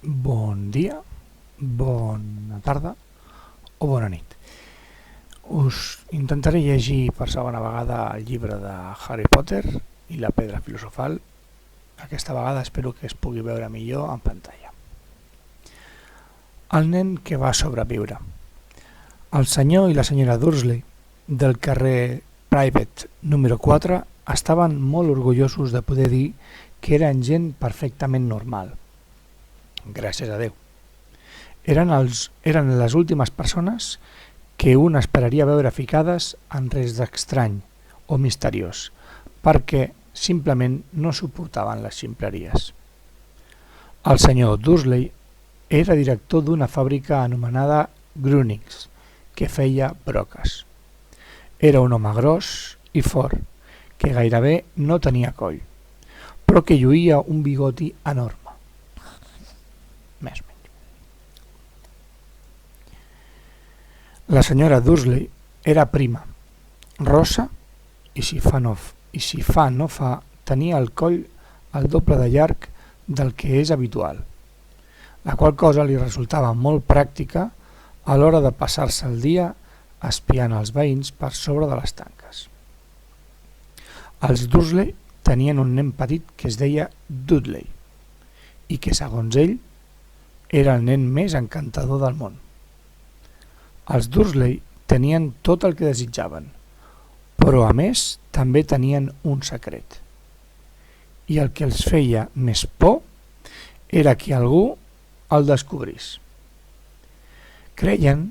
Bon dia, bona tarda o bona nit. Us intentaré llegir per segona vegada el llibre de Harry Potter i la pedra filosofal. Aquesta vegada espero que es pugui veure millor en pantalla. El nen que va sobreviure. El senyor i la senyora Dursley del carrer Private número 4 estaven molt orgullosos de poder dir que eren gent perfectament normal. Gràcies a Déu. Eren les últimes persones que un esperaria veure ficades en res d'estrany o misteriós, perquè simplement no suportaven les ximpleries. El senyor Dursley era director d'una fàbrica anomenada Grunnings, que feia broques. Era un home gros i fort, que gairebé no tenia coll, però que lluïa un bigoti enorme. Més o menys. La senyora Dursley era prima, rossa i si fa no fa, tenia el coll el doble de llarg del que és habitual, la qual cosa li resultava molt pràctica a l'hora de passar-se el dia espiant els veïns per sobre de les tanques. Els Dursley tenien un nen petit que es deia Dudley i que, segons ell, era el nen més encantador del món. Els Dursley tenien tot el que desitjaven, però a més també tenien un secret. I el que els feia més por era que algú el descobrís. Creien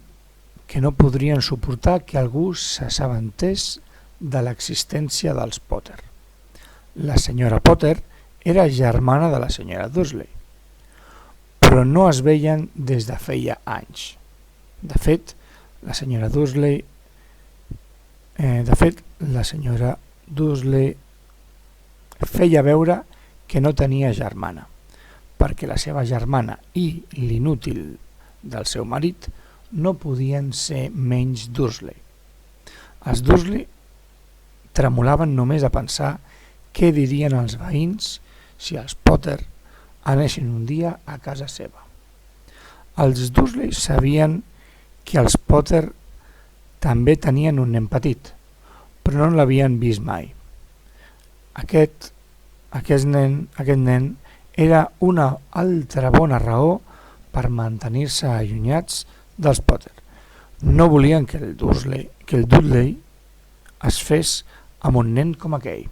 que no podrien suportar que algú s'assabentés de l'existència dels Potter. La senyora Potter era germana de la senyora Dursley, però no es veien des de feia anys. De fet, la senyora Dursley feia veure que no tenia germana, perquè la seva germana i l'inútil del seu marit no podien ser menys Dursley. Els Dursley tremolaven només a pensar què dirien els veïns si els Potter anessin un dia a casa seva. Els Dursley sabien que els Potter també tenien un nen petit, però no l'havien vist mai. Aquest nen era una altra bona raó per mantenir-se allunyats dels Potter. No volien que el Dudley es fes amb un nen com aquell.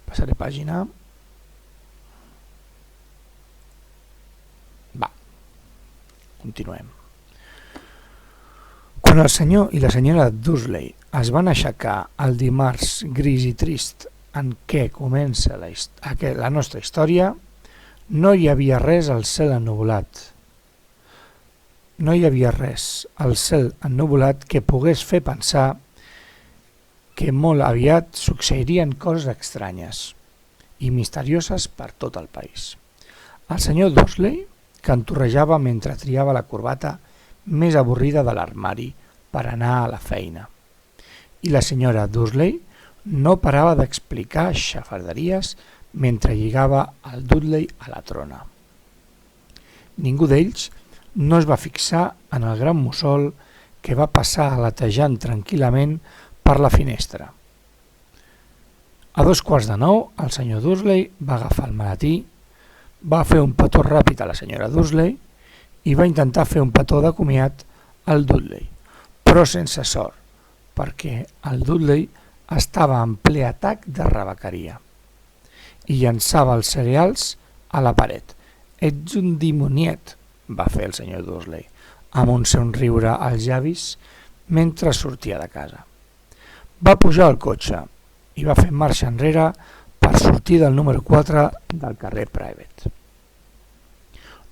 Passaré pàgina. Continuem. Quan el senyor i la senyora Dursley es van aixecar el dimarts gris i trist en què comença la nostra història, no hi havia res al cel ennuvolat. No hi havia res al cel ennuvolat que pogués fer pensar que molt aviat succeirien coses estranyes i misterioses per tot el país. El senyor Dursley cantorrejava mentre triava la corbata més avorrida de l'armari per anar a la feina. I la senyora Dursley no parava d'explicar xafarderies mentre lligava el Dudley a la trona. Ningú d'ells no es va fixar en el gran mussol que va passar aletejant tranquil·lament per la finestra. A 8:45 el senyor Dursley va agafar el maletí, va fer un petó ràpid a la senyora Dursley i va intentar fer un petó de comiat al Dudley, però sense sort, perquè el Dudley estava en ple atac de rebequeria i llançava els cereals a la paret. «Ets un dimoniet», va fer el senyor Dursley, amb un somriure als llavis mentre sortia de casa. Va pujar al cotxe i va fer marxa enrere per sortir del número 4 del carrer Private.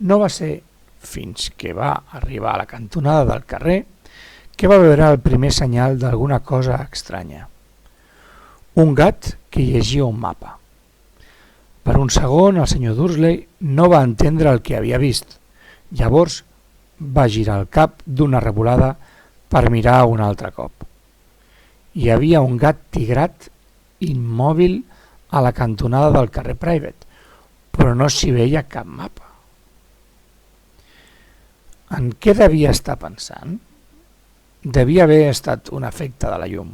No va ser fins que va arribar a la cantonada del carrer que va veure el primer senyal d'alguna cosa estranya. Un gat que llegia un mapa. Per un segon el senyor Dursley no va entendre el que havia vist. Llavors va girar el cap d'una revolada per mirar un altre cop. Hi havia un gat tigrat immòbil a la cantonada del carrer Private, però no s'hi veia cap mapa. En què devia estar pensant? Devia haver estat un efecte de la llum.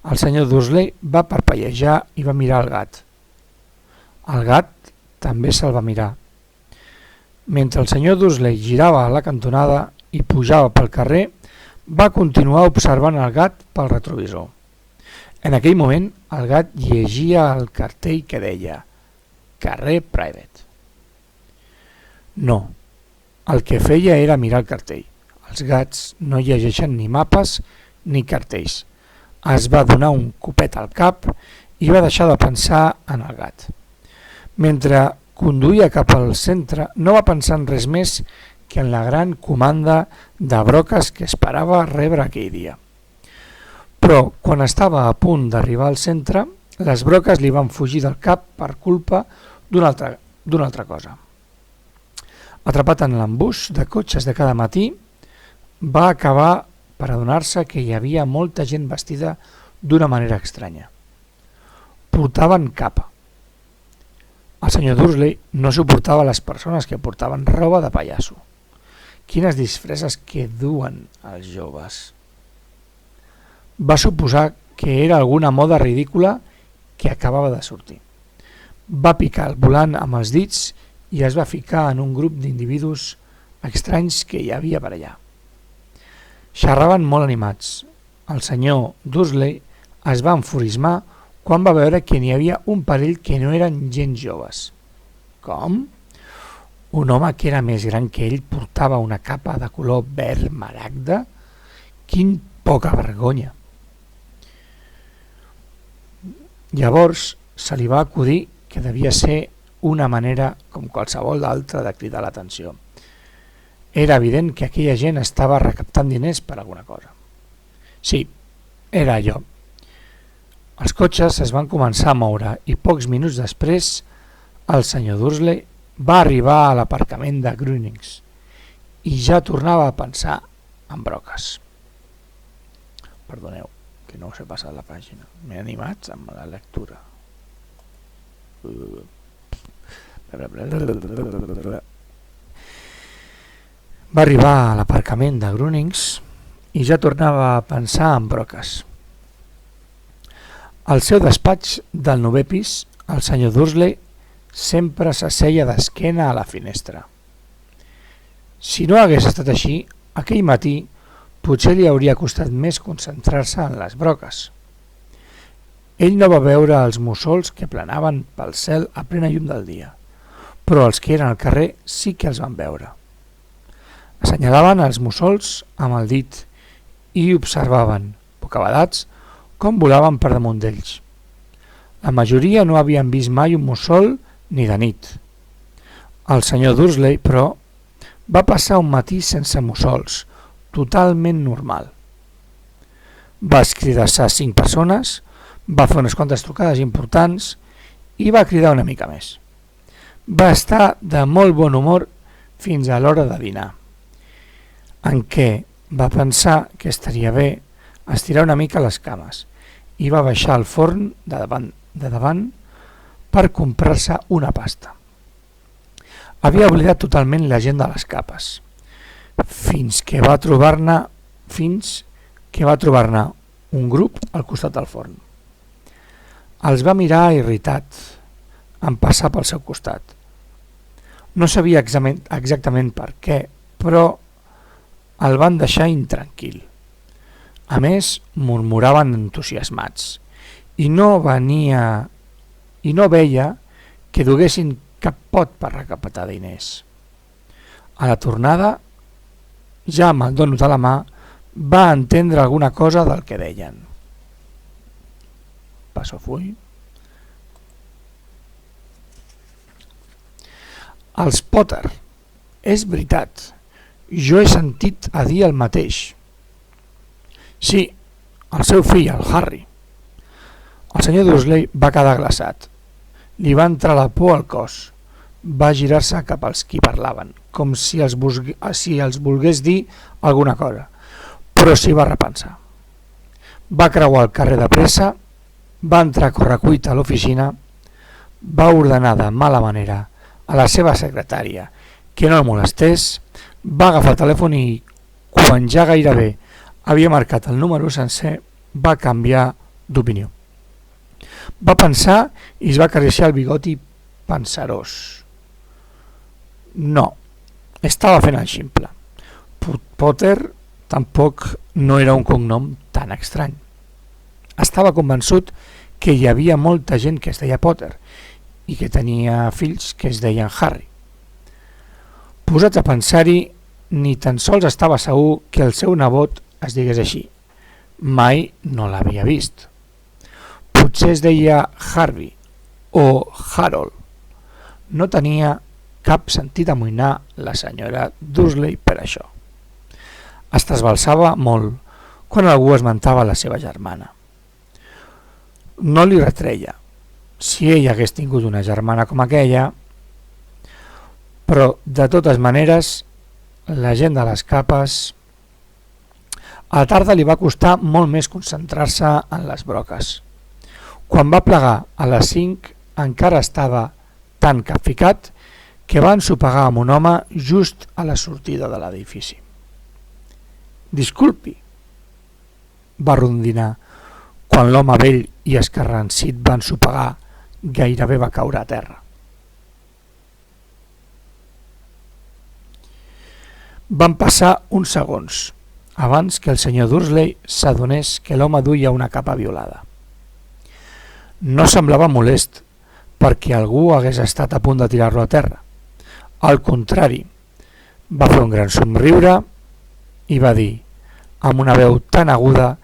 El senyor Dursley va parpellejar i va mirar el gat. El gat també se'l va mirar. Mentre el senyor Dursley girava a la cantonada i pujava pel carrer, va continuar observant el gat pel retrovisor. En aquell moment, el gat llegia el cartell que deia «Carrer Private». No, el que feia era mirar el cartell. Els gats no llegeixen ni mapes ni cartells. Es va donar un copet al cap i va deixar de pensar en el gat. Mentre conduïa cap al centre, no va pensar en res més que en la gran comanda de broques que esperava rebre aquell dia. Però quan estava a punt d'arribar al centre, les broques li van fugir del cap per culpa d'una altra cosa. Atrapat en l'embús de cotxes de cada matí, va acabar per adonar-se que hi havia molta gent vestida d'una manera estranya. Portaven capa. El senyor Dursley no suportava les persones que portaven roba de pallasso. Quines disfresses que duen els joves. Va suposar que era alguna moda ridícula que acabava de sortir. Va picar el volant amb els dits i es va ficar en un grup d'individus estranys que hi havia per allà. Xerraven molt animats. El senyor Dursley es va enfurismar quan va veure que n'hi havia un parell que no eren gens joves. Com? Un home que era més gran que ell portava una capa de color verd maragda? Quin poca vergonya! Llavors se li va acudir que devia ser una manera com qualsevol altra de cridar l'atenció. Era evident que aquella gent estava recaptant diners per alguna cosa. Sí, era allò. Els cotxes es van començar a moure i pocs minuts després el senyor Dursley va arribar a l'aparcament de Grunnings i ja tornava a pensar en broques. Perdoneu, que no us he passat la pàgina. M'he animat amb la lectura. Va arribar a l'aparcament de Grunnings i ja tornava a pensar en broques. Al seu despatx del 9è pis, el senyor Dursley sempre s'asseia d'esquena a la finestra. Si no hagués estat així, aquell matí potser li hauria costat més concentrar-se en les broques. Ell no va veure els mussols que planaven pel cel a plena llum del dia, però els que eren al carrer sí que els van veure. Assenyalaven els mussols amb el dit i observaven, bocabadats, com volaven per damunt d'ells. La majoria no havien vist mai un mussol ni de nit. El senyor Dursley, però, va passar un matí sense mussols, totalment normal. Va escridassar 5 persones, va fer unes quantes trucades importants i va cridar una mica més. Va estar de molt bon humor fins a l'hora de dinar, en què va pensar que estaria bé estirar una mica les cames i va baixar al forn de davant per comprar-se una pasta. Havia oblidat totalment la gent de les capes, fins que va trobar-ne un grup al costat del forn. Els va mirar irritat en passar pel seu costat. No sabia exactament per què, però el van deixar intranquil. A més, murmuraven entusiasmats i no veia que duguessin cap pot per recaptar diners. A la tornada, ja amb el donut a la mà, va entendre alguna cosa del que deien. Passo full. Els Potter, és veritat, jo he sentit a dir el mateix. Sí, el seu fill, el Harry. El senyor Dursley va quedar glaçat. Li va entrar la por al cos. Va girar-se cap als qui parlaven, com si els volgués dir alguna cosa, però s'hi va repensar. Va creuar el carrer de pressa, va entrar a correcuita a l'oficina, va ordenar de mala manera a la seva secretària que no el molestés, va agafar el telèfon i, quan ja gairebé havia marcat el número sencer, va canviar d'opinió. Va pensar i es va acariciar el bigoti pensarós. No, estava fent el ximple. Potter tampoc no era un cognom tan estrany. Estava convençut que hi havia molta gent que es deia Potter i que tenia fills que es deien Harry. Posat a pensar-hi, ni tan sols estava segur que el seu nebot es digués així. Mai no l'havia vist. Potser es deia Harvey o Harold. No tenia cap sentit amoïnar la senyora Dursley per això. Es trasbalsava molt quan algú esmentava la seva germana. No li retreia si ella hagués tingut una germana com aquella, però de totes maneres la gent de les capes a la tarda li va costar molt més concentrar-se en les broques. Quan va plegar a les 5 encara estava tan capficat que va ensopegar amb un home just a la sortida de l'edifici. «Disculpi», va rondinar quan l'home vell i escarransit va ensopegar, gairebé va caure a terra. Van passar uns segons abans que el senyor Dursley s'adonés que l'home duia una capa violada. No semblava molest perquè algú hagués estat a punt de tirar-lo a terra. Al contrari, va fer un gran somriure i va dir, amb una veu tan aguda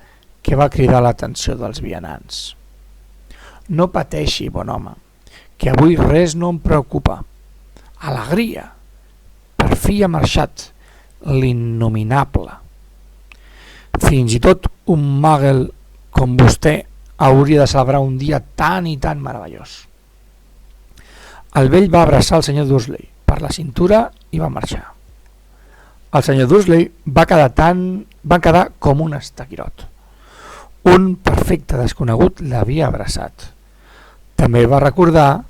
que va cridar l'atenció dels vianants: «No pateixi, bon home, que avui res no em preocupa. Alegria! Per fi ha marxat l'innominable. Fins i tot un màgel com vostè hauria de celebrar un dia tan i tan meravellós». El vell va abraçar el senyor Dursley per la cintura i va marxar. El senyor Dursley va quedar com un estaquirot. Un perfecte desconegut l'havia abraçat. També va recordar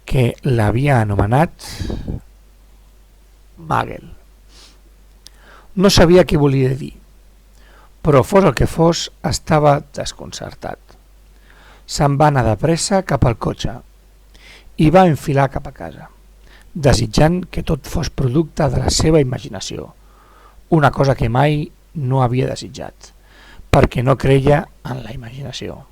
que l'havia anomenat Magel. No sabia què volia dir, però fos el que fos, estava desconcertat. Se'n va anar de pressa cap al cotxe i va enfilar cap a casa, desitjant que tot fos producte de la seva imaginació, una cosa que mai no havia desitjat, perquè no creia en la imaginació.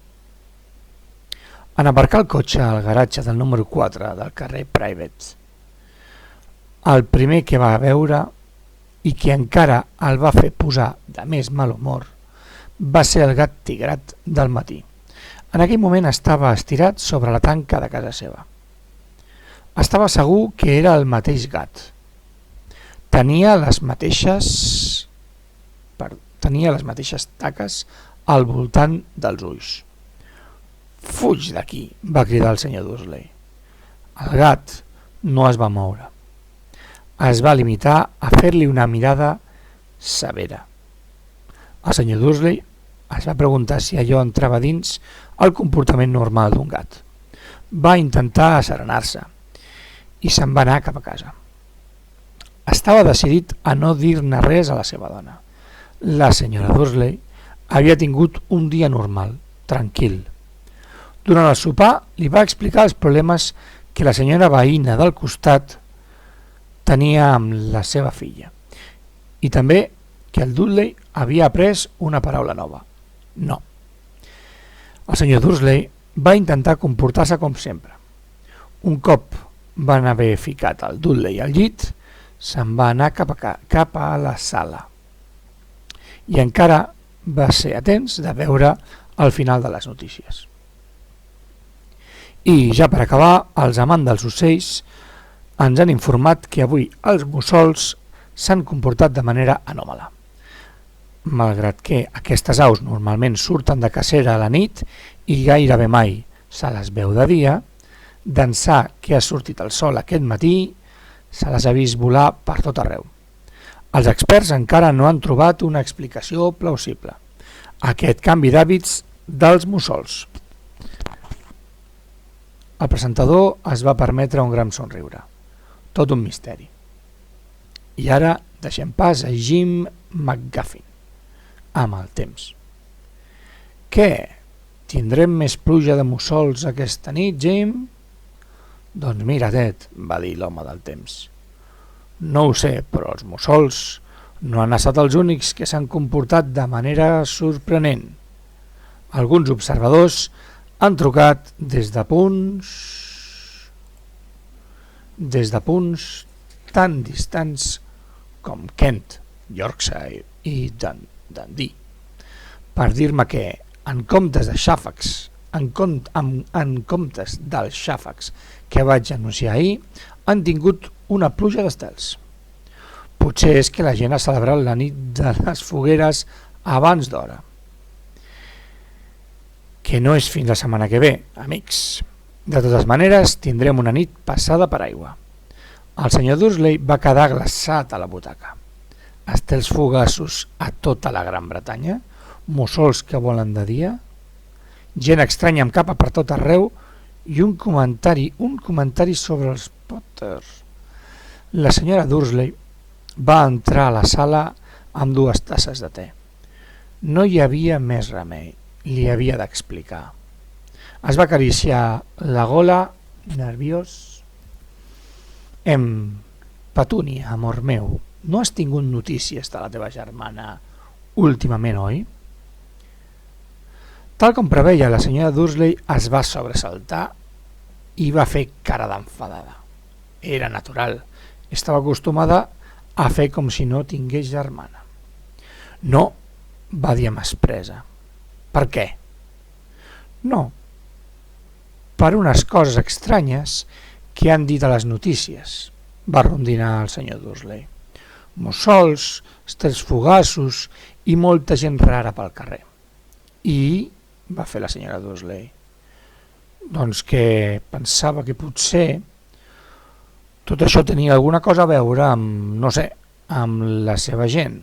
En aparcar el cotxe al garatge del número 4 del carrer Private, el primer que va veure i que encara el va fer posar de més mal humor va ser el gat tigrat del matí. En aquell moment estava estirat sobre la tanca de casa seva. Estava segur que era el mateix gat. Tenia les mateixes taques al voltant dels ulls. «Fuig d'aquí!», va cridar el senyor Dursley. El gat no es va moure. Es va limitar a fer-li una mirada severa. El senyor Dursley es va preguntar si allò entrava dins el comportament normal d'un gat. Va intentar asserenar-se i se'n va anar cap a casa. Estava decidit a no dir-ne res a la seva dona. La senyora Dursley havia tingut un dia normal, tranquil. Durant el sopar li va explicar els problemes que la senyora veïna del costat tenia amb la seva filla i també que el Dudley havia après una paraula nova: no. El senyor Dursley va intentar comportar-se com sempre. Un cop van haver ficat el Dudley al llit, se'n va anar cap a la sala i encara va ser a temps de veure el final de les notícies. I ja per acabar, els amants dels ocells ens han informat que avui els mussols s'han comportat de manera anòmala. Malgrat que aquestes aus normalment surten de cacera a la nit i gairebé mai se les veu de dia, d'ençà que ha sortit el sol aquest matí se les ha vist volar per tot arreu. Els experts encara no han trobat una explicació plausible a aquest canvi d'hàbits dels mussols. El presentador es va permetre un gran somriure. Tot un misteri. I ara deixem pas a Jim McGuffin, amb el temps. Què? Tindrem més pluja de mussols aquesta nit, Jim? Doncs mira, Ted, va dir l'home del temps. No ho sé, però els mussols no han estat els únics que s'han comportat de manera sorprenent. Alguns observadors han trucat des de punts tan distants com Kent, Yorkshire i Dundee, per dir-me que, en comptes dels xàfecs que vaig anunciar ahir, han tingut una pluja d'estels. Potser és que la gent ha celebrat la nit de les fogueres abans d'hora. Que no és fins la setmana que ve, amics. De totes maneres, tindrem una nit passada per aigua. El senyor Dursley va quedar glaçat a la butaca. Estels fugaços a tota la Gran Bretanya, mussols que volen de dia, gent estranya amb capa per tot arreu i un comentari sobre els Potters. La senyora Dursley va entrar a la sala amb 2 tasses de te. No hi havia més remei, li havia d'explicar. Es va acariciar la gola, nerviós. Petúnia, amor meu, no has tingut notícies de la teva germana últimament, oi? Tal com preveia, la senyora Dursley es va sobresaltar i va fer cara d'enfadada. Era natural, estava acostumada a fer com si no tingués germana. No, va dir amb aspresa. Per què? No, per unes coses estranyes que han dit a les notícies, va rondinar el senyor Dursley. Mussols, estels fugaços i molta gent rara pel carrer. I, va fer la senyora Dursley, doncs que pensava que potser tot això tenia alguna cosa a veure amb, no sé, amb la seva gent.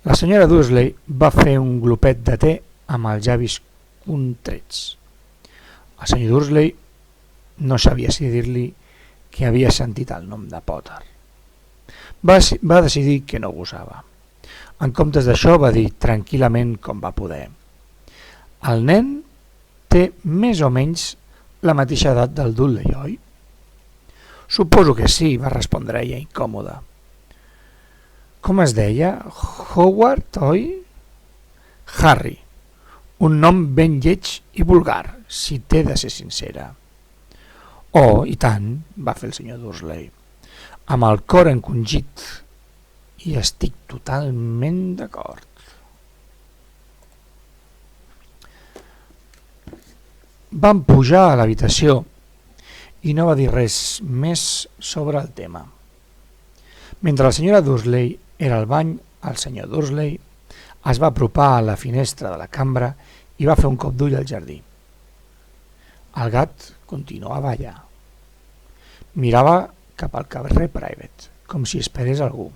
La senyora Dursley va fer un glopet de te amb els llavis contrets. El senyor Dursley no sabia si dir-li que havia sentit el nom de Potter. Va decidir que no gosava. En comptes d'això va dir tranquil·lament com va poder: el nen té més o menys la mateixa edat del Dudley, oi? Suposo que sí, va respondre ella incòmoda. Com es deia? Howard, oi? Harry. Un nom ben lleig i vulgar, si t'he de ser sincera. Oh, i tant, va fer el senyor Dursley, amb el cor encongit, i estic totalment d'acord. Van pujar a l'habitació i no va dir res més sobre el tema. Mentre la senyora Dursley era al bany, el senyor Dursley es va apropar a la finestra de la cambra i va fer un cop d'ull al jardí. El gat continuava allà. Mirava cap al carrer Private, com si esperés algú.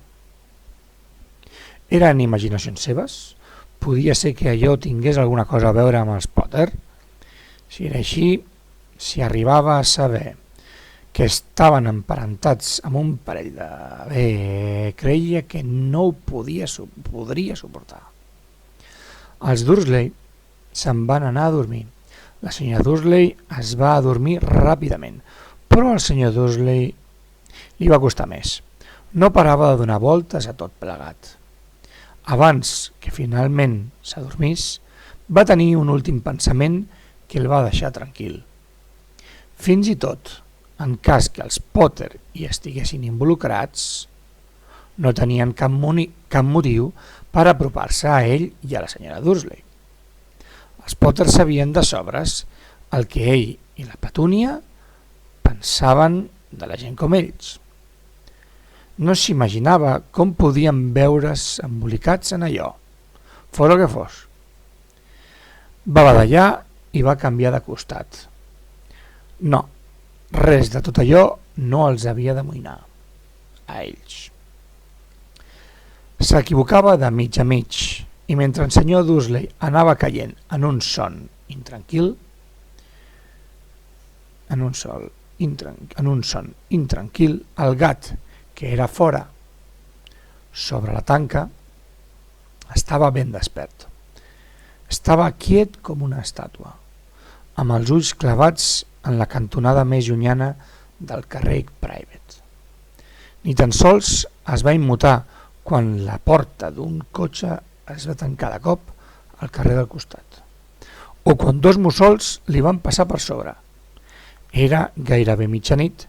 Eren imaginacions seves? Podia ser que allò tingués alguna cosa a veure amb els Potter? Si era així, si arribava a saber que estaven emparentats amb un parell de bé, creia que no ho podria suportar. Els Dursley se'n van anar a dormir. La senyora Dursley es va adormir ràpidament, però al senyor Dursley li va costar més. No parava de donar voltes a tot plegat. Abans que finalment s'adormís, va tenir un últim pensament que el va deixar tranquil. Fins i tot, en cas que els Potter hi estiguessin involucrats, no tenien cap motiu per apropar-se a ell i a la senyora Dursley. Els Potter sabien de sobres el que ell i la Petúnia pensaven de la gent com ells. No s'imaginava com podien veure's embolicats en allò, fos el que fos. Va badallar i va canviar de costat. No, res de tot allò no els havia d'amoïnar, a ells. S'equivocava de mig a mig, i mentre el senyor Dursley anava caient en un son intranquil, en un son intranquil, el gat, que era fora, sobre la tanca, estava ben despert. Estava quiet com una estàtua, amb els ulls clavats en la cantonada més llunyana del carrer Private. Ni tan sols es va immutar quan la porta d'un cotxe es va tancar de cop al carrer del costat, o quan dos mussols li van passar per sobre. Era gairebé mitjanit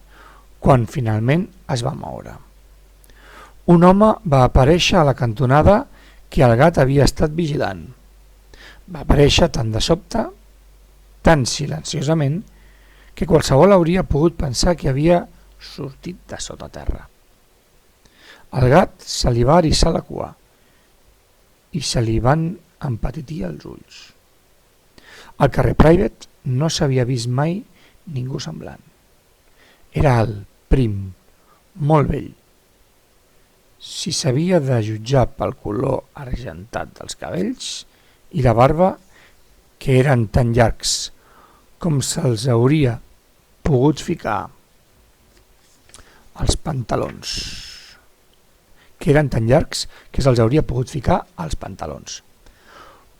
quan finalment es va moure. Un home va aparèixer a la cantonada que el gat havia estat vigilant. Va aparèixer tan de sobte, tan silenciosament, que qualsevol hauria pogut pensar que havia sortit de sota terra. El gat se li va eriçar la cua i se li van empetitir els ulls. Al carrer Private no s'havia vist mai ningú semblant. Era alt, prim, molt vell. Si s'havia de jutjar pel color argentat dels cabells i la barba, que eren tan llargs com se'ls hauria pogut ficar als pantalons.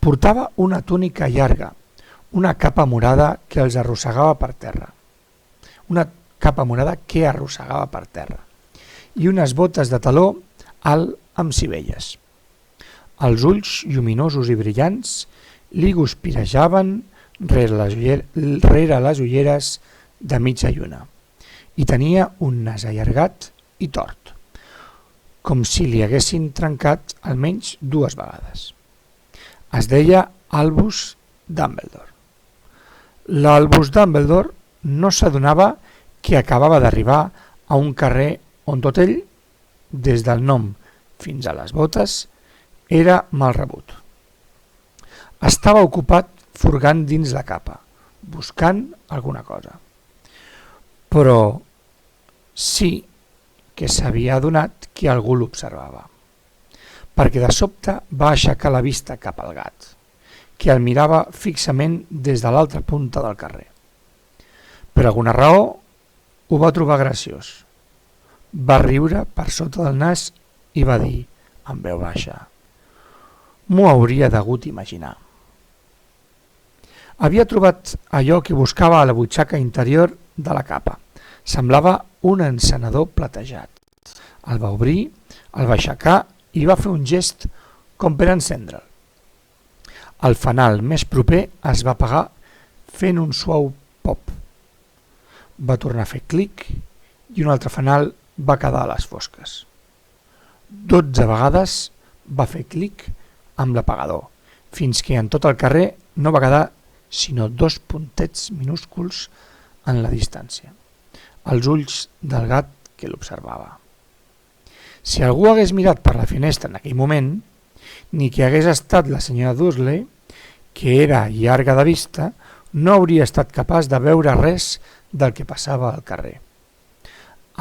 Portava una túnica llarga, una capa morada que arrossegava per terra, i unes botes de taló alt amb sivelles. Els ulls lluminosos i brillants li guspirejaven rere les ulleres de mitja lluna i tenia un nas allargat i tort, com si li haguessin trencat almenys 2 vegades. Es deia Albus Dumbledore. L'Albus Dumbledore no s'adonava que acabava d'arribar a un carrer on tot ell, des del nom fins a les botes, era mal rebut. Estava ocupat furgant dins la capa, buscant alguna cosa. Però sí que s'havia adonat que algú l'observava, perquè de sobte va aixecar la vista cap al gat, que el mirava fixament des de l'altra punta del carrer. Per alguna raó ho va trobar graciós. Va riure per sota del nas i va dir, en veu baixa: «M'ho hauria degut imaginar». Havia trobat allò que buscava a la butxaca interior de la capa. Semblava un encenedor platejat. El va obrir, el va aixecar i va fer un gest com per encendre'l. El fanal més proper es va apagar fent un suau pop. Va tornar a fer clic i un altre fanal va quedar a les fosques. 12 vegades va fer clic amb l'apagador, fins que en tot el carrer no va quedar sinó 2 puntets minúsculs en la distància, els ulls del gat que l'observava. Si algú hagués mirat per la finestra en aquell moment, ni que hagués estat la senyora Dursley, que era llarga de vista, no hauria estat capaç de veure res del que passava al carrer.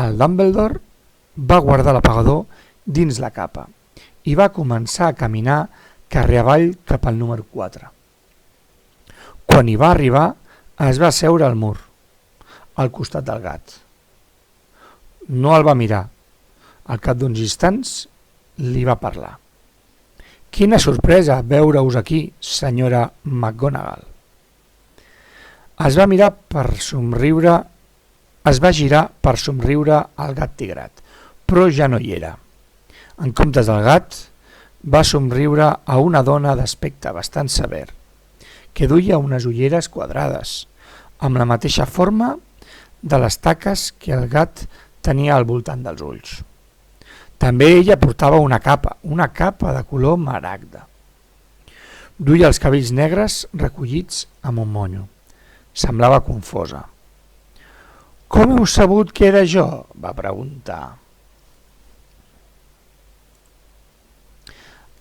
El Dumbledore va guardar l'apagador dins la capa i va començar a caminar carrer avall cap al número 4. Quan hi va arribar, es va seure al mur, al costat del gat. No el va mirar. Al cap d'uns instants li va parlar. «Quina sorpresa veure-us aquí, senyora McGonagall». Es va girar per somriure al gat tigrat, però ja no hi era. En comptes del gat, va somriure a una dona d'aspecte bastant sever, que duia unes ulleres quadrades, amb la mateixa forma de les taques que el gat tenia al voltant dels ulls. També ella portava una capa de color maragda. Duia els cabells negres recollits amb un monyo. Semblava confosa. «Com heu sabut que era jo?», va preguntar.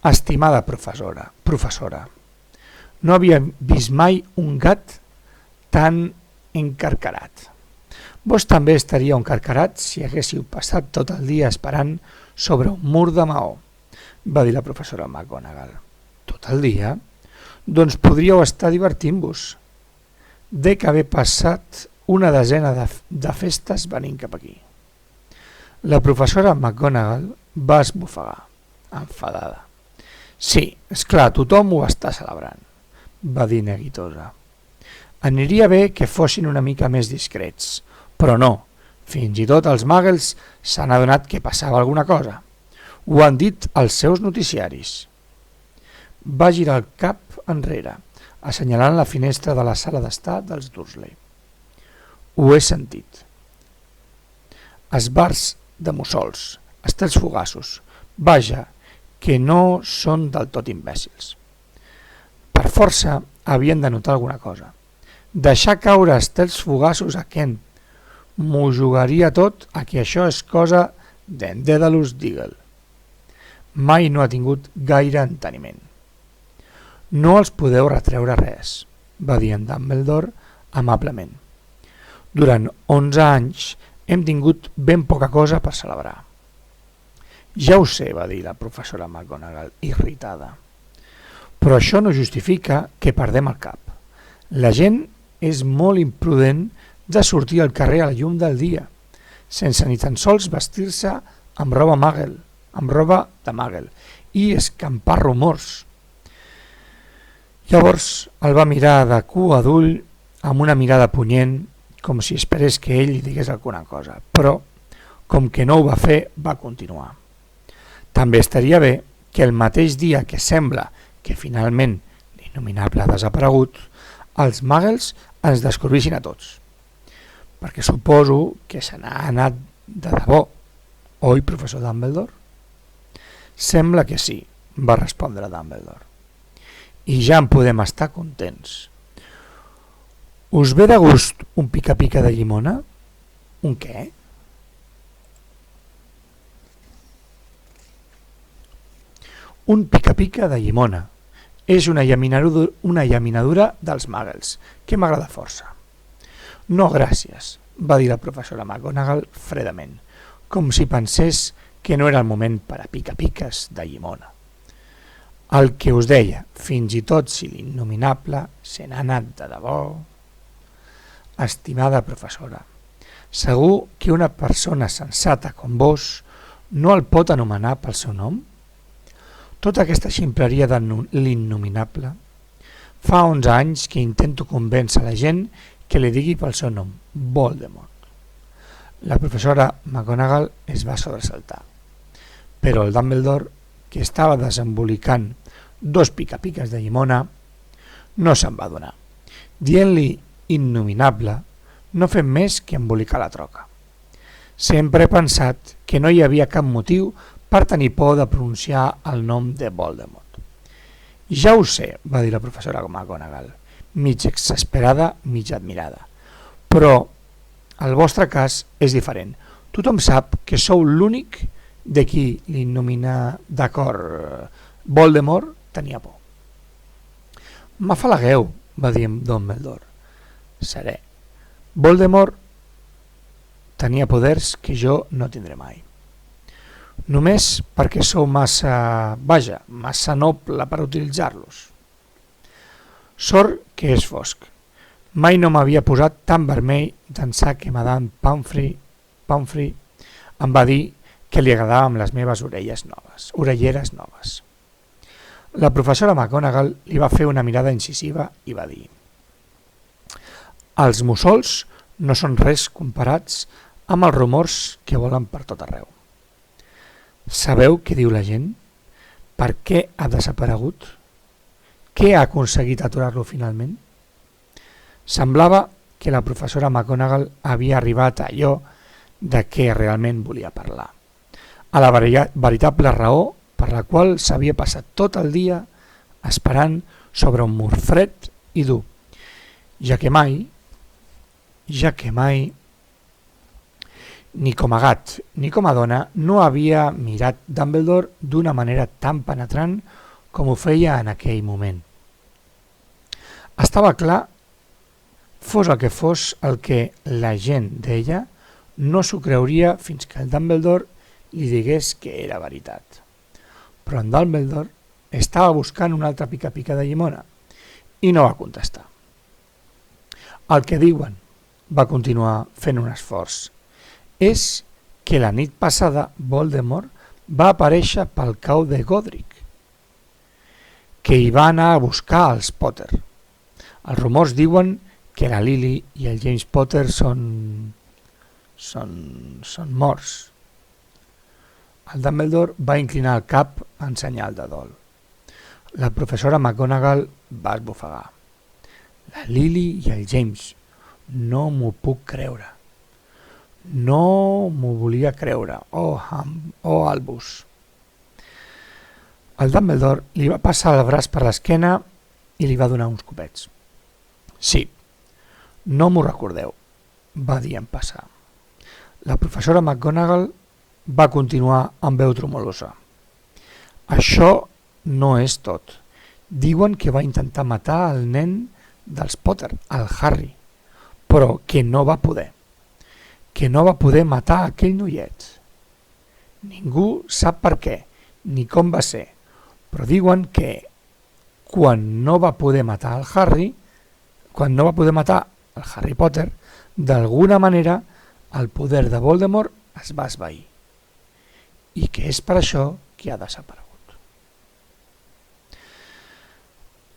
«Estimada professora, no havia vist mai un gat tan encarcarat. Vos també estaríeu encarcarat si haguéssiu passat tot el dia esperant sobre un mur de maó», va dir la professora McGonagall. «Tot el dia? Doncs podríeu estar divertint-vos. Dec haver passat una desena de festes venint cap aquí. La professora McGonagall va esbufegar, enfadada. Sí, és clar, tothom ho està celebrant, va dir neguitosa. Aniria bé que fossin una mica més discrets, però no, fins i tot els Muggles s'han adonat que passava alguna cosa. Ho han dit als seus noticiaris. Va girar el cap enrere, assenyalant la finestra de la sala d'estar dels Dursley. Ho he sentit. Esbarts de mussols, estels fugassos, vaja, que no són del tot imbècils. Per força havien de notar alguna cosa. Deixar caure estels fugassos a Kent. M'ho jugaria tot a que això és cosa d'en Daedalus Diggle. Mai no ha tingut gaire enteniment. No els podeu retreure res, va dir en Dumbledore amablement. Durant 11 anys hem tingut ben poca cosa per celebrar. Ja ho sé, va dir la professora McGonagall, irritada. Però això no justifica que perdem el cap. La gent és molt imprudent de sortir al carrer a la llum del dia, sense ni tan sols vestir-se amb roba de Muggle, i escampar rumors. Llavors el va mirar de cua d'ull amb una mirada punyent, com si esperés que ell li digués alguna cosa, però, com que no ho va fer, va continuar. També estaria bé que el mateix dia que sembla que finalment l'Innominable ha desaparegut, els Muggles ens descobrissin a tots. Perquè suposo que se n'ha anat de debò, oi, professor Dumbledore? Sembla que sí, va respondre Dumbledore. I ja en podem estar contents. Us ve de gust un pica-pica de llimona? Un què? Un pica-pica de llimona. És una llaminadura dels Muggles, que m'agrada força. No, gràcies, va dir la professora McGonagall fredament, com si pensés que no era el moment per a pica-piques de llimona. El que us deia, fins i tot si l'Innominable se n'ha anat de debò... Estimada professora, segur que una persona sensata com vos no el pot anomenar pel seu nom? Tota aquesta ximpleria de l'Innominable. Fa 11 anys que intento convèncer la gent que li digui pel seu nom, Voldemort. La professora McGonagall es va sobresaltar, però el Dumbledore, que estava desembolicant 2 pica-piques de llimona, no se'n va adonar. Dient-li Innominable, no fem més que embolicar la troca. Sempre he pensat que no hi havia cap motiu per tenir por de pronunciar el nom de Voldemort. Ja ho sé, va dir la professora McGonagall, mig exasperada, mig admirada. Però el vostre cas és diferent. Tothom sap que sou l'únic de qui Voldemort tenia por. M'afalagueu, va dir Dumbledore. Seré. Voldemort tenia poders que jo no tindré mai. Només perquè sou massa noble per utilitzar-los. Sort que és fosc. Mai no m'havia posat tan vermell d'ençà que Madame Pomfrey em va dir que li agradaven les meves orelleres noves. La professora McGonagall li va fer una mirada incisiva i va dir: els mussols no són res comparats amb els rumors que volen per tot arreu. Sabeu què diu la gent? Per què ha desaparegut? Què ha aconseguit aturar-lo finalment? Semblava que la professora McGonagall havia arribat a allò de què realment volia parlar, a la veritable raó per la qual s'havia passat tot el dia esperant sobre un mur fred i dur, ja que mai, ni com a gat ni com a dona, no havia mirat Dumbledore d'una manera tan penetrant com ho feia en aquell moment. Estava clar, fos el que fos el que la gent deia, no s'ho creuria fins que el Dumbledore li digués que era veritat. Però en Dumbledore estava buscant una altra pica-pica de llimona i no va contestar. El que diuen, va continuar fent un esforç, és que la nit passada Voldemort va aparèixer pel cau de Godric, que hi va anar a buscar els Potter. Els rumors diuen que la Lily i el James Potter són morts. El Dumbledore va inclinar el cap en senyal de dol. La professora McGonagall va esbufegar. La Lily i el James, no m'ho puc creure. No m'ho volia creure. Oh, Albus. El Dumbledore li va passar el braç per l'esquena i li va donar uns copets. Sí, no m'ho recordeu, va dir en passar. La professora McGonagall va continuar amb veu tremolosa. Això no és tot. Diuen que va intentar matar el nen dels Potter, el Harry, però que no va poder. Que no va poder matar aquell noiet. Ningú sap per què, ni com va ser, però diuen que quan no va poder matar el Harry, quan no va poder matar el Harry Potter, d'alguna manera el poder de Voldemort es va esvair i que és per això que ha desaparegut.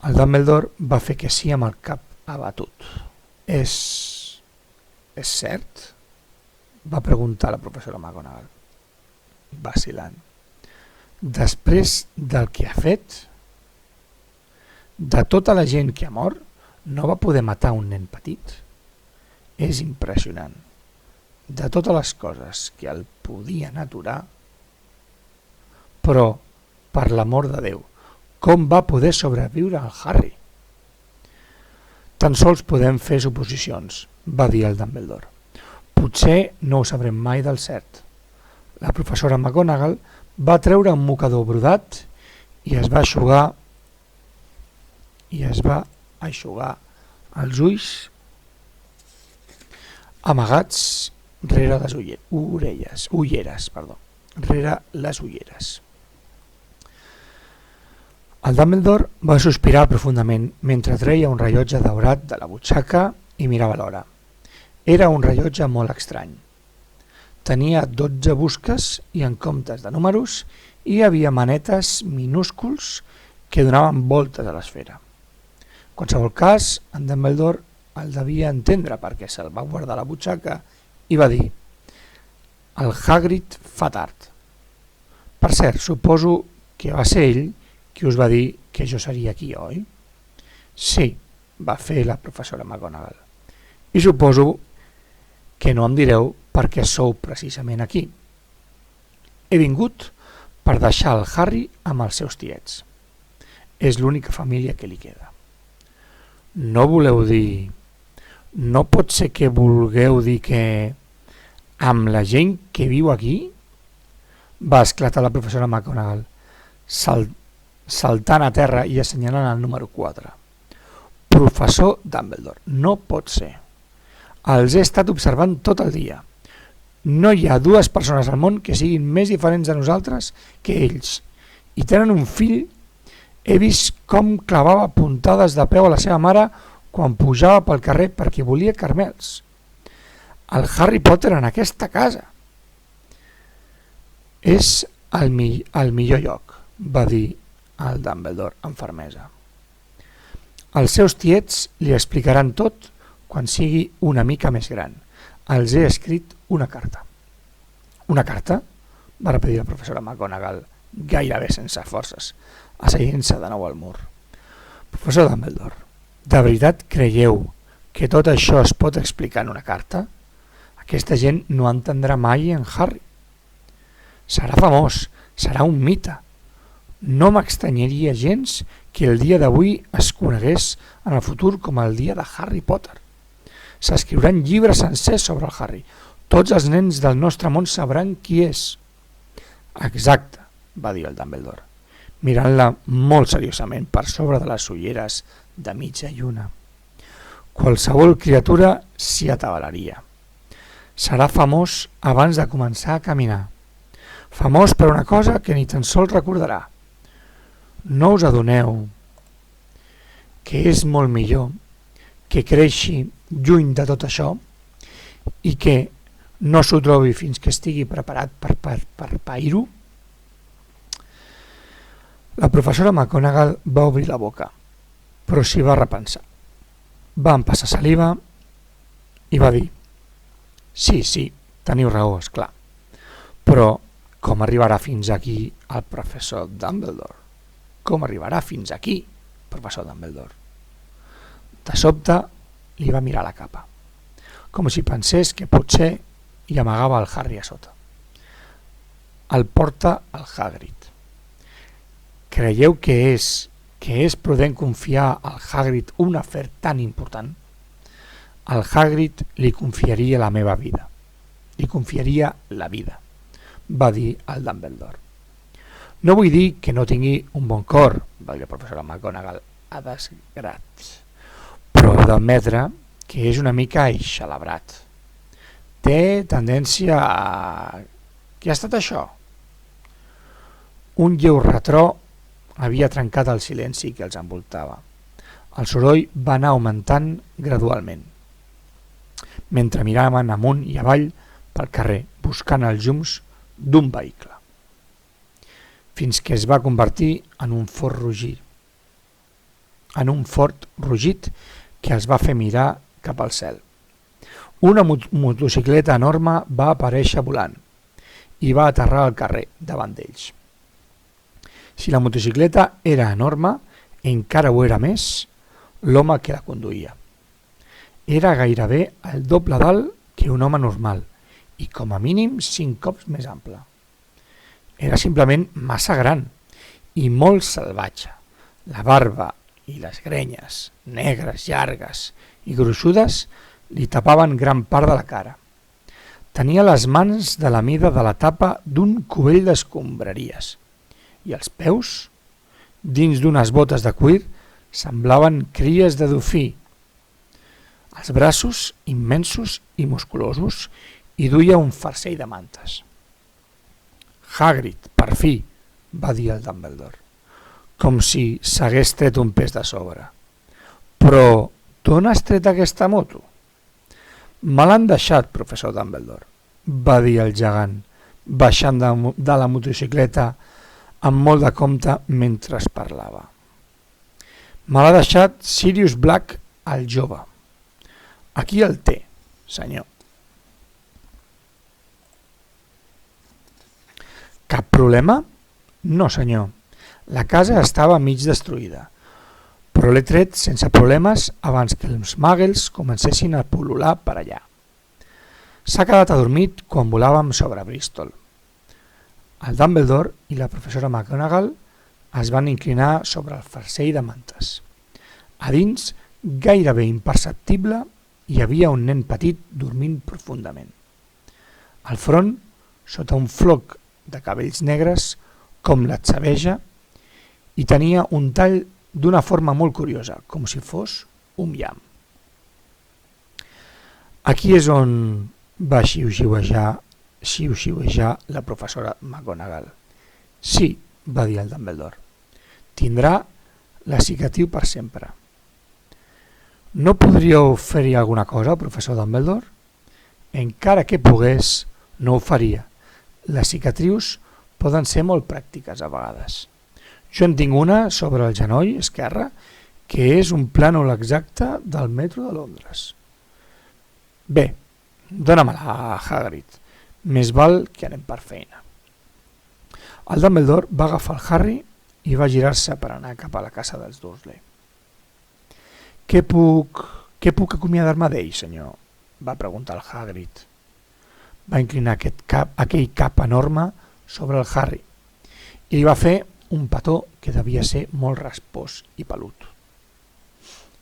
El Dumbledore va fer que sí amb el cap abatut. És cert? Va preguntar la professora McGonagall, vacilant. Després del que ha fet, de tota la gent que ha mort, no va poder matar un nen petit. És impressionant. De totes les coses que el podien aturar, però, per l'amor de Déu, com va poder sobreviure el Harry? Tan sols podem fer suposicions, va dir el Dumbledore. Potser no ho sabrem mai del cert. La professora McGonagall va treure un mocador brodat i es va eixugar els ulls amagats rere les ulleres. El Dumbledore va sospirar profundament mentre treia un rellotge daurat de la butxaca i mirava l'hora. Era un rellotge molt estrany. Tenia 12 busques i en comptes de números hi havia manetes minúsculs que donaven voltes a l'esfera. En qualsevol cas, en Dumbledore el devia entendre perquè se'l va guardar a la butxaca i va dir: el Hagrid fa tard. Per cert, suposo que va ser ell qui us va dir que jo seria aquí, oi? Sí, va fer la professora McGonagall. I suposo que no em direu per què sou precisament aquí. He vingut per deixar el Harry amb els seus tiets. És l'única família que li queda. No voleu dir... No pot ser que vulgueu dir que... amb la gent que viu aquí? Va esclatar la professora McGonagall, saltant a terra i assenyalant el número 4. Professor Dumbledore, no pot ser. Els he estat observant tot el dia. No hi ha dues persones al món que siguin més diferents de nosaltres que ells. I tenen un fill. He vist com clavava puntades de peu a la seva mare quan pujava pel carrer perquè volia caramels. El Harry Potter en aquesta casa. És el millor lloc, va dir el Dumbledore amb fermesa. Els seus tiets li explicaran tot quan sigui una mica més gran. Els he escrit una carta. Una carta? Va repetir la professora McGonagall, gairebé sense forces, asseient-se de nou al mur. Professor Dumbledore, de veritat creieu que tot això es pot explicar en una carta? Aquesta gent no entendrà mai en Harry. Serà famós, serà un mite. No m'extranyaria gens que el dia d'avui es conegués en el futur com el dia de Harry Potter. S'escriuran llibres sencers sobre el Harry. Tots els nens del nostre món sabran qui és. Exacte, va dir el Dumbledore, mirant-la molt seriosament per sobre de les ulleres de mitja lluna. Qualsevol criatura s'hi atabalaria. Serà famós abans de començar a caminar. Famós per una cosa que ni tan sols recordarà. No us adoneu que és molt millor que creixi lluny de tot això i que no s'ho trobi fins que estigui preparat per pair-ho, la professora McGonagall va obrir la boca, però s'hi va repensar. Va empassar saliva i va dir: sí, teniu raó, esclar, però com arribarà fins aquí el professor Dumbledore? Com arribarà fins aquí, professor Dumbledore? De sobte li va mirar la capa, com si pensés que potser hi amagava el Harry a sota. El porta el Hagrid. Creieu que és prudent confiar al Hagrid un afer tan important? Al Hagrid li confiaria la meva vida. Li confiaria la vida, va dir el Dumbledore. No vull dir que no tingui un bon cor, va dir la professora McGonagall a desgrat, però heu d'admetre que és una mica eixelebrat. Té tendència a... Què ha estat això? Un lleu retrò havia trencat el silenci que els envoltava. El soroll va anar augmentant gradualment, mentre miraven amunt i avall pel carrer, buscant els llums d'un vehicle, fins que es va convertir en un fort rugit que els va fer mirar cap al cel. Una motocicleta enorme va aparèixer volant i va aterrar al carrer davant d'ells. Si la motocicleta era enorme, encara ho era més l'home que la conduïa. Era gairebé el doble d'alt que un home normal i com a mínim 5 cops més ample. Era simplement massa gran i molt salvatge. La barba i les grenyes, negres, llargues i gruixudes, li tapaven gran part de la cara. Tenia les mans de la mida de la tapa d'un cubell d'escombraries i els peus, dins d'unes botes de cuir, semblaven cries de dofí. Els braços, immensos i musculosos, hi duia un farcell de mantes. Hagrid, per fi, va dir el Dumbledore, com si s'hagués tret un pes de sobre. Però d'on has tret aquesta moto? Me l'han deixat, professor Dumbledore, va dir el gegant, baixant de la motocicleta amb molt de compte mentre es parlava. Me l'ha deixat Sirius Black, el jove. Aquí el té, senyor. Cap problema? No, senyor. La casa estava mig destruïda, però l'he tret sense problemes abans que els muggles comencessin a pol·lular per allà. S'ha quedat adormit quan volàvem sobre Bristol. El Dumbledore i la professora McGonagall es van inclinar sobre el farcell de mantes. A dins, gairebé imperceptible, hi havia un nen petit dormint profundament. Al front, sota un floc de cabells negres, com l'atzabeja, i tenia un tall d'una forma molt curiosa, com si fos un llamp. Aquí és on va xiuxiuejar la professora McGonagall. Sí, va dir el Dumbledore. Tindrà la cicatriu per sempre. No podríeu fer-hi alguna cosa, professor Dumbledore? Encara que pogués, no ho faria. Les cicatrius poden ser molt pràctiques a vegades. Jo en tinc una sobre el genoll esquerre que és un plànol exacte del metro de Londres. Bé, dóna-me-la, Hagrid. Més val que anem per feina. El Dumbledore va agafar el Harry i va girar-se per anar cap a la casa dels Dursley. Què puc acomiadar-me d'ell, senyor? Va preguntar el Hagrid. Va inclinar aquell cap enorme sobre el Harry i li va fer un petó que devia ser molt raspós i pelut.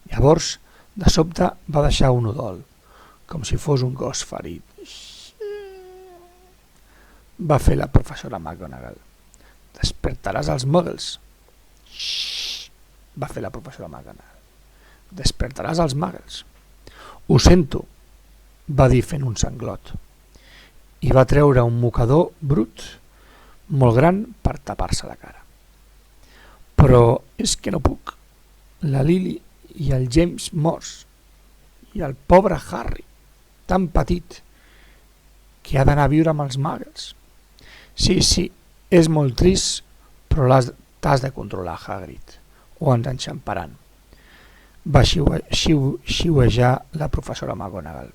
Llavors, de sobte, va deixar un udol, com si fos un gos ferit. Va fer la professora McGonagall. Despertaràs els muggles. Va fer la professora McGonagall. Despertaràs els muggles. Ho sento, va dir fent un sanglot. I va treure un mocador brut, molt gran, per tapar-se la cara. Però és que no puc. La Lily i el James morts. I el pobre Harry. tan petit, que ha d'anar a viure amb els muggles. Sí, és molt trist, però t'has de controlar, Hagrid, o ens enxamparan. Va xiuejar la professora McGonagall,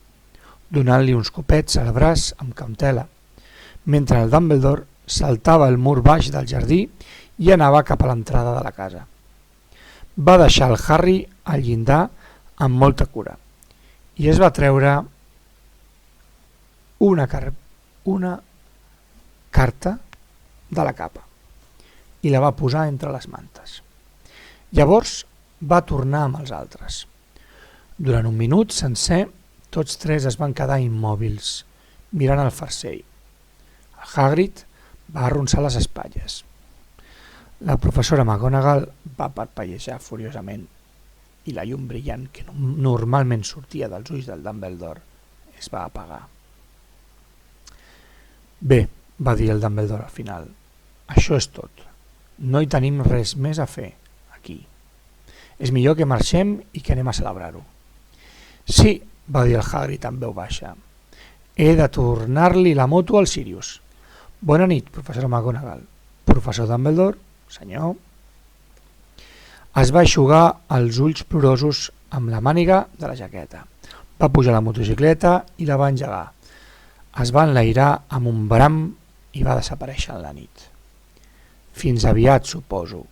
donant-li uns copets al braç amb cautela, mentre el Dumbledore saltava el mur baix del jardí i anava cap a l'entrada de la casa. Va deixar el Harry al llindar amb molta cura i es va treure una carta de la capa i la va posar entre les mantes. Llavors va tornar amb els altres. Durant un minut sencer, tots tres es van quedar immòbils, mirant el farcell. El Hagrid va arronsar les espatlles. La professora McGonagall va parpellejar furiosament i la llum brillant que normalment sortia dels ulls del Dumbledore es va apagar. Bé, va dir el Dumbledore al final, això és tot. No hi tenim res més a fer, aquí. És millor que marxem i que anem a celebrar-ho. Sí, va dir el Hagrid amb veu baixa. He de tornar-li la moto al Sirius. Bona nit, professora McGonagall. Professor Dumbledore, senyor. Es va eixugar els ulls plorosos amb la màniga de la jaqueta. Va pujar a la motocicleta i la va engegar. Es va enlairar amb un bram i va desaparèixer en la nit. Fins aviat, suposo,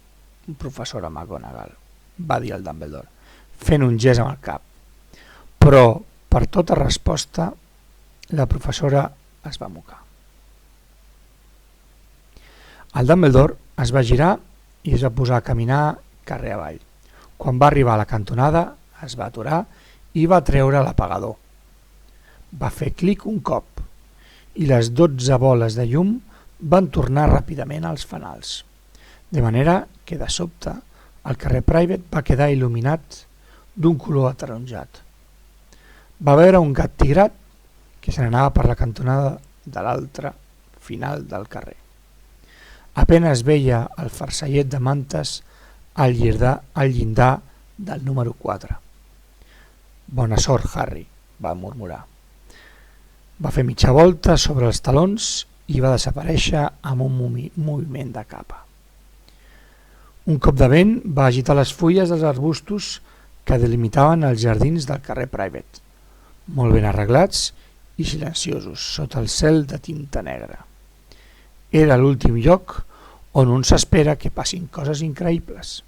professora McGonagall, va dir el Dumbledore, fent un gest amb el cap. Però, per tota resposta, la professora es va mocar. El Dumbledore es va girar i es va posar a caminar carrer avall. Quan va arribar a la cantonada, es va aturar i va treure l'apagador. Va fer clic un cop i les 12 boles de llum van tornar ràpidament als fanals, de manera que de sobte el carrer Private va quedar il·luminat d'un color ataronjat. Va veure un gat tigrat que se n'anava per la cantonada de l'altre final del carrer. Apenas veia el farcellet de mantes al llindar del número 4. Bona sort, Harry, va murmurar. Va fer mitja volta sobre els talons i va desaparèixer amb un moviment de capa. Un cop de vent va agitar les fulles dels arbustos que delimitaven els jardins del carrer Private, molt ben arreglats i silenciosos sota el cel de tinta negra. Era l'últim lloc on un s'espera que passin coses increïbles.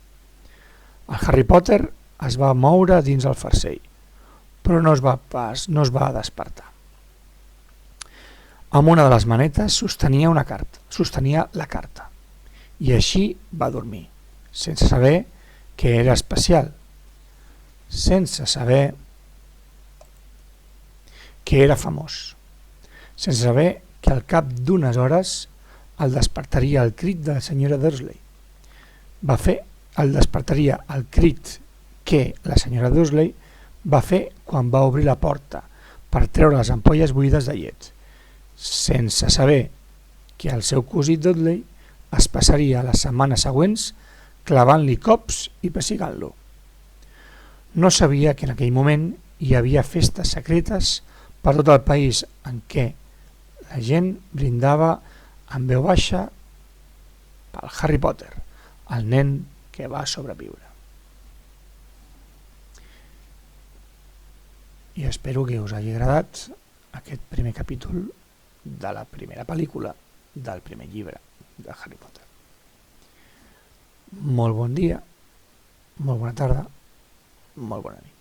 El Harry Potter es va moure dins el farcell, però no es va despertar. Amb una de les manetes sostenia la carta, i així va dormir, sense saber que era especial, sense saber que era famós, sense saber que al cap d'unes hores el despertaria el crit de la senyora Dursley. El despertaria el crit que la senyora Dursley va fer quan va obrir la porta per treure les ampolles buides de llet, sense saber que el seu cosí Dudley es passaria les setmanes següents clavant-li cops i pessigant-lo. No sabia que en aquell moment hi havia festes secretes per tot el país en què la gent brindava en veu baixa pel Harry Potter, el nen que va sobreviure. I espero que us hagi agradat aquest primer capítol de la primera pel·lícula del primer llibre de Harry Potter. Molt bon dia, molt bona tarda, molt bona nit.